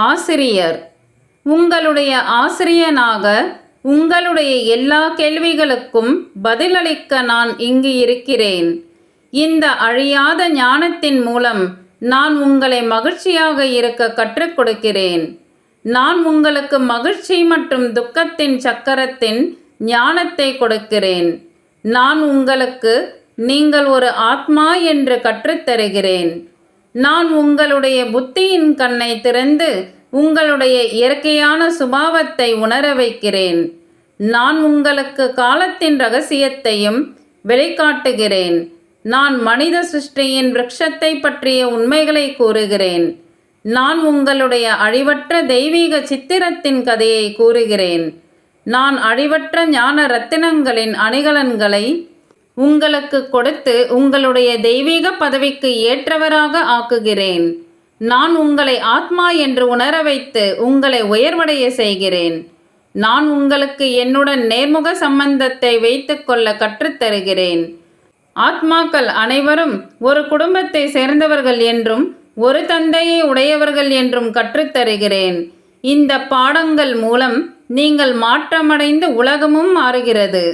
ஆசிரியர். உங்களுடைய ஆசிரியனாக உங்களுடைய எல்லா கேள்விகளுக்கும் பதிலளிக்க நான் இங்கு இருக்கிறேன். இந்த அழியாத ஞானத்தின் மூலம் நான் உங்களை மகிழ்ச்சியாக இருக்க கற்றுக் கொடுக்கிறேன். நான் உங்களுக்கு மகிழ்ச்சி மற்றும் துக்கத்தின் சக்கரத்தின் ஞானத்தை கொடுக்கிறேன். நான் உங்களுக்கு நீங்கள் ஒரு ஆத்மா என்று கற்றுத்தருகிறேன். நான் உங்களுடைய புத்தியின் கண்ணை திறந்து உங்களுடைய இயற்கையான சுபாவத்தை உணர வைக்கிறேன். நான் உங்களுக்கு காலத்தின் இரகசியத்தையும் வெளிக்காட்டுகிறேன். நான் மனித சிருஷ்டியின் விருட்சத்தை பற்றிய உண்மைகளை கூறுகிறேன். நான் உங்களுடைய அழிவற்ற தெய்வீக சித்திரத்தின் கதையை கூறுகிறேன். நான் அழிவற்ற ஞான ரத்தினங்களின் அணிகலன்களை உங்களுக்கு கொடுத்து உங்களுடைய தெய்வீக பதவிக்கு ஏற்றவராக ஆக்குகிறேன். நான் உங்களை ஆத்மா என்று உணர வைத்து உங்களை உயர்வடைய செய்கிறேன். நான் உங்களுக்கு என்னுடன் நேர்முக சம்பந்தத்தை வைத்துக்கொள்ள கற்றுத்தருகிறேன். ஆத்மாக்கள் அனைவரும் ஒரு குடும்பத்தை சேர்ந்தவர்கள் என்றும் ஒரு தந்தையை உடையவர்கள் என்றும் கற்றுத்தருகிறேன். இந்த பாடங்கள் மூலம் நீங்கள் மாற்றமடைந்து உலகமும் மாறுகிறது.